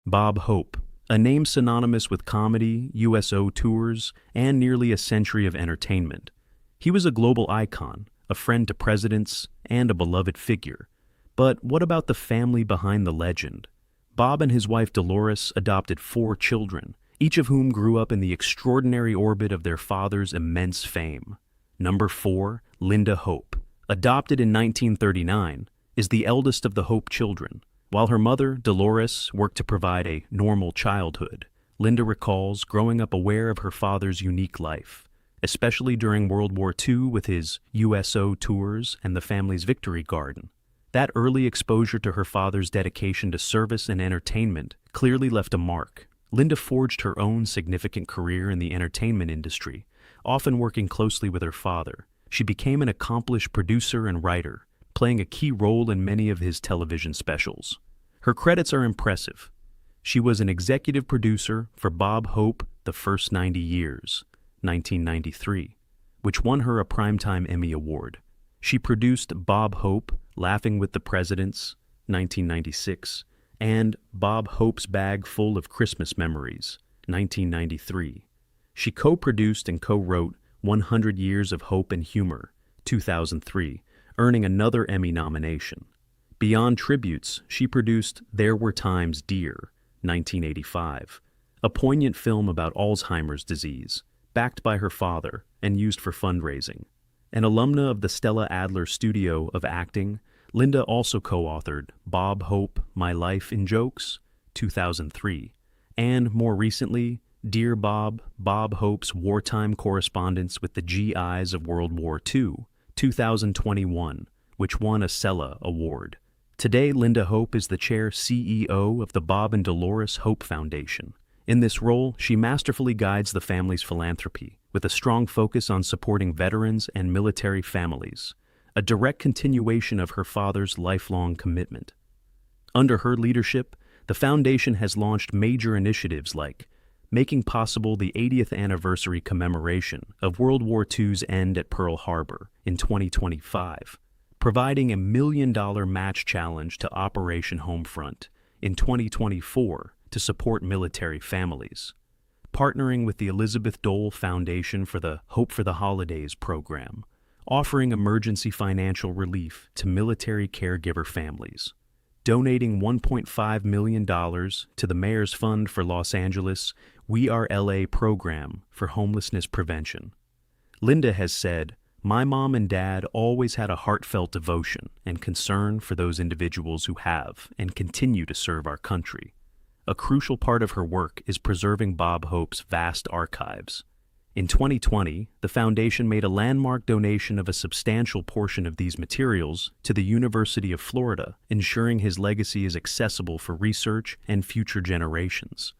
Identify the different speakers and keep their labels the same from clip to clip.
Speaker 1: Bob Hope, a name synonymous with comedy, USO tours, and nearly a century of entertainment. He was a global icon, a friend to presidents, and a beloved figure. But what about the family behind the legend? Bob and his wife Dolores adopted 4 children, each of whom grew up in the extraordinary orbit of their father's immense fame. Number 4, Linda Hope, adopted in 1939, is the eldest of the Hope children. While her mother, Dolores, worked to provide a normal childhood, Linda recalls growing up aware of her father's unique life, especially during World War II with his USO tours and the family's Victory Garden. That early exposure to her father's dedication to service and entertainment clearly left a mark. Linda forged her own significant career in the entertainment industry, often working closely with her father. She became an accomplished producer and writer, playing a key role in many of his television specials. Her credits are impressive. She was an executive producer for Bob Hope The First 90 Years, 1993, which won her a Primetime Emmy Award. She produced Bob Hope, Laughing with the Presidents, 1996, and Bob Hope's Bag Full of Christmas Memories, 1993. She co-produced and co-wrote 100 Years of Hope and Humor, 2003, earning another Emmy nomination. Beyond tributes, she produced There Were Times, Dear, 1985, a poignant film about Alzheimer's disease, backed by her father and used for fundraising. An alumna of the Stella Adler Studio of Acting, Linda also co-authored Bob Hope, My Life in Jokes, 2003, and more recently, Dear Bob, Bob Hope's Wartime Correspondence with the GIs of World War II, 2021, which won a Cella Award. Today, Linda Hope is the chair CEO of the Bob and Dolores Hope Foundation. In this role, she masterfully guides the family's philanthropy, with a strong focus on supporting veterans and military families, a direct continuation of her father's lifelong commitment. Under her leadership, the foundation has launched major initiatives like making possible the 80th anniversary commemoration of World War II's end at Pearl Harbor in 2025, providing a $1 million match challenge to Operation Homefront in 2024 to support military families, partnering with the Elizabeth Dole Foundation for the Hope for the Holidays program, offering emergency financial relief to military caregiver families, donating $1.5 million to the Mayor's Fund for Los Angeles We Are LA program for homelessness prevention. Linda has said, "My mom and dad always had a heartfelt devotion and concern for those individuals who have and continue to serve our country." A crucial part of her work is preserving Bob Hope's vast archives. In 2020, the foundation made a landmark donation of a substantial portion of these materials to the University of Florida, ensuring his legacy is accessible for research and future generations.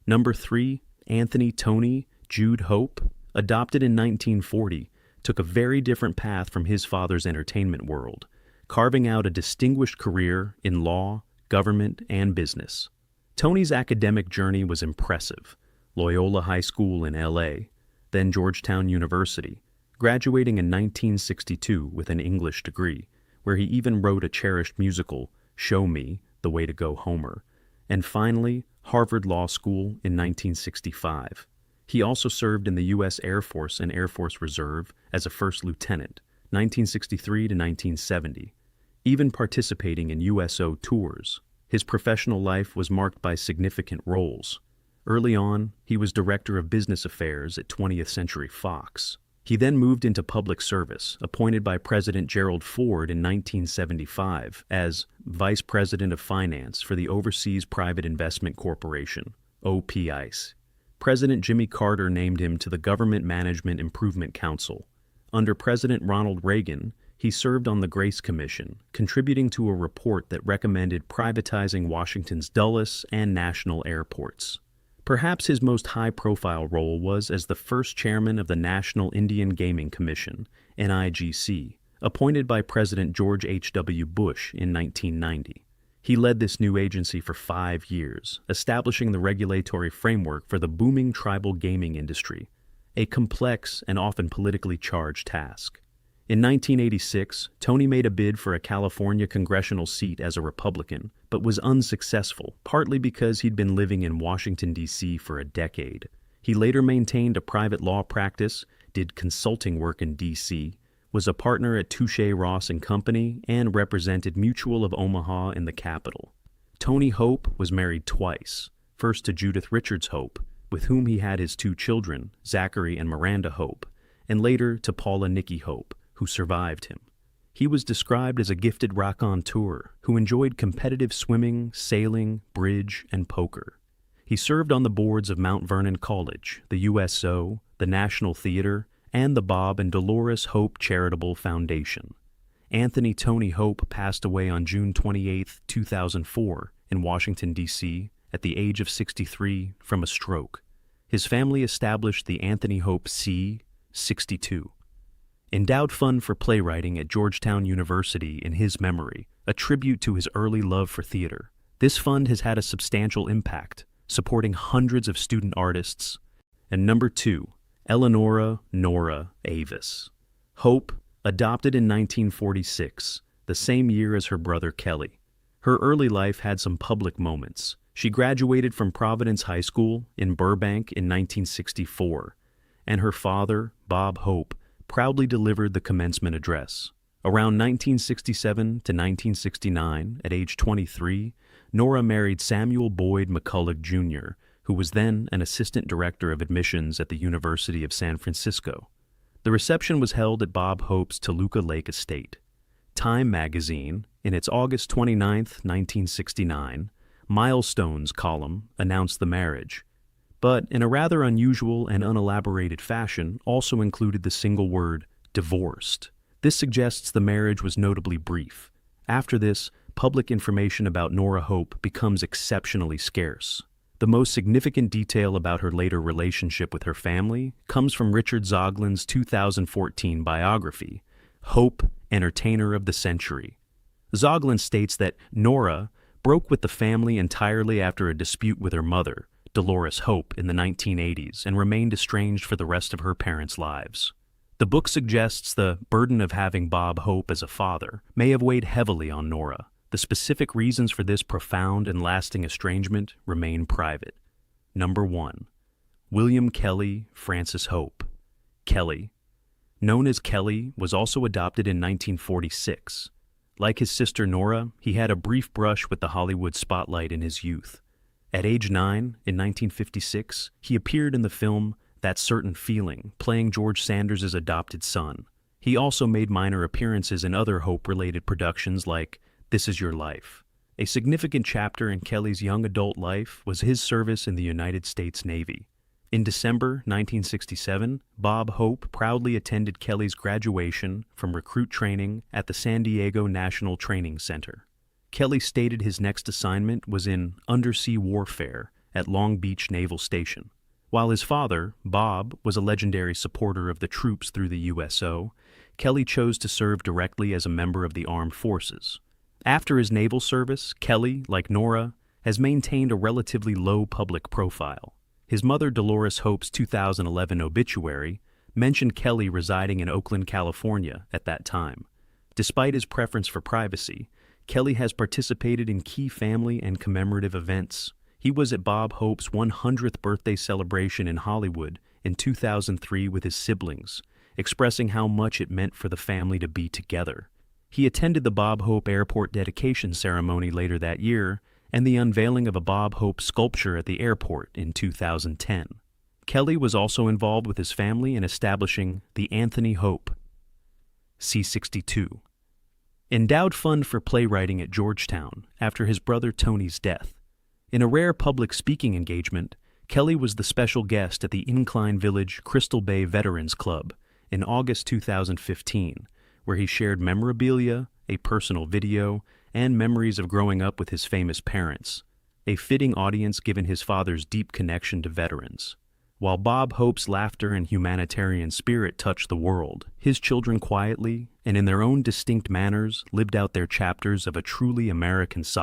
Speaker 1: Number 3, Anthony Tony Jude Hope, adopted in 1940, took a very different path from his father's entertainment world, carving out a distinguished career in law, government, and business. Tony's academic journey was impressive. Loyola High School in LA, then Georgetown University, graduating in 1962 with an English degree, where he even wrote a cherished musical, Show Me, The Way to Go Homer, and finally, Harvard Law School in 1965. He also served in the U.S. Air Force and Air Force Reserve as a first lieutenant, 1963 to 1970, even participating in USO tours. His professional life was marked by significant roles. Early on, he was Director of Business Affairs at 20th Century Fox. He then moved into public service, appointed by President Gerald Ford in 1975 as Vice President of Finance for the Overseas Private Investment Corporation, OPICE. President Jimmy Carter named him to the Government Management Improvement Council. Under President Ronald Reagan, he served on the Grace Commission, contributing to a report that recommended privatizing Washington's Dulles and national airports. Perhaps his most high-profile role was as the first chairman of the National Indian Gaming Commission, NIGC, appointed by President George H.W. Bush in 1990. He led this new agency for 5 years, establishing the regulatory framework for the booming tribal gaming industry, a complex and often politically charged task. In 1986, Tony made a bid for a California congressional seat as a Republican, but was unsuccessful, partly because he'd been living in Washington, D.C. for a decade. He later maintained a private law practice, did consulting work in D.C., was a partner at Touche Ross and Company, and represented Mutual of Omaha in the Capitol. Tony Hope was married twice, first to Judith Richards Hope, with whom he had his 2 children, Zachary and Miranda Hope, and later to Paula Nikki Hope, who survived him. He was described as a gifted raconteur who enjoyed competitive swimming, sailing, bridge, and poker. He served on the boards of Mount Vernon College, the USO, the National Theater, and the Bob and Dolores Hope Charitable Foundation. Anthony Tony Hope passed away on June 28, 2004, in Washington, D.C., at the age of 63 from a stroke. His family established the Anthony Hope C. 62. Endowed Fund for Playwriting at Georgetown University in his memory, a tribute to his early love for theater. This fund has had a substantial impact, supporting hundreds of student artists. And number 2, Eleonora Nora Avis. Hope, adopted in 1946, the same year as her brother Kelly. Her early life had some public moments. She graduated from Providence High School in Burbank in 1964, and her father, Bob Hope, proudly delivered the commencement address. Around 1967 to 1969, at age 23, Nora married Samuel Boyd McCulloch Jr., who was then an assistant director of admissions at the University of San Francisco. The reception was held at Bob Hope's Toluca Lake estate. Time magazine, in its August 29, 1969, Milestones column announced the marriage, but in a rather unusual and unelaborated fashion also included the single word, divorced. This suggests the marriage was notably brief. After this, public information about Nora Hope becomes exceptionally scarce. The most significant detail about her later relationship with her family comes from Richard Zoglin's 2014 biography, Hope, Entertainer of the Century. Zoglin states that Nora broke with the family entirely after a dispute with her mother, Dolores Hope, in the 1980s and remained estranged for the rest of her parents' lives. The book suggests the burden of having Bob Hope as a father may have weighed heavily on Nora. The specific reasons for this profound and lasting estrangement remain private. Number 1. William Kelly Francis Hope. Kelly, known as Kelly, was also adopted in 1946. Like his sister Nora, he had a brief brush with the Hollywood spotlight in his youth. At age 9, in 1956, he appeared in the film That Certain Feeling, playing George Sanders' adopted son. He also made minor appearances in other Hope-related productions like This Is Your Life. A significant chapter in Kelly's young adult life was his service in the United States Navy. In December 1967, Bob Hope proudly attended Kelly's graduation from recruit training at the San Diego National Training Center. Kelly stated his next assignment was in undersea warfare at Long Beach Naval Station. While his father, Bob, was a legendary supporter of the troops through the USO, Kelly chose to serve directly as a member of the armed forces. After his naval service, Kelly, like Nora, has maintained a relatively low public profile. His mother Dolores Hope's 2011 obituary mentioned Kelly residing in Oakland, California at that time. Despite his preference for privacy, Kelly has participated in key family and commemorative events. He was at Bob Hope's 100th birthday celebration in Hollywood in 2003 with his siblings, expressing how much it meant for the family to be together. He attended the Bob Hope Airport dedication ceremony later that year and the unveiling of a Bob Hope sculpture at the airport in 2010. Kelly was also involved with his family in establishing the Anthony Hope C62 Endowed Fund for Playwriting at Georgetown after his brother Tony's death. In a rare public speaking engagement, Kelly was the special guest at the Incline Village Crystal Bay Veterans Club in August 2015, where he shared memorabilia, a personal video, and memories of growing up with his famous parents, a fitting audience given his father's deep connection to veterans. While Bob Hope's laughter and humanitarian spirit touched the world, his children quietly, and in their own distinct manners, lived out their chapters of a truly American saga.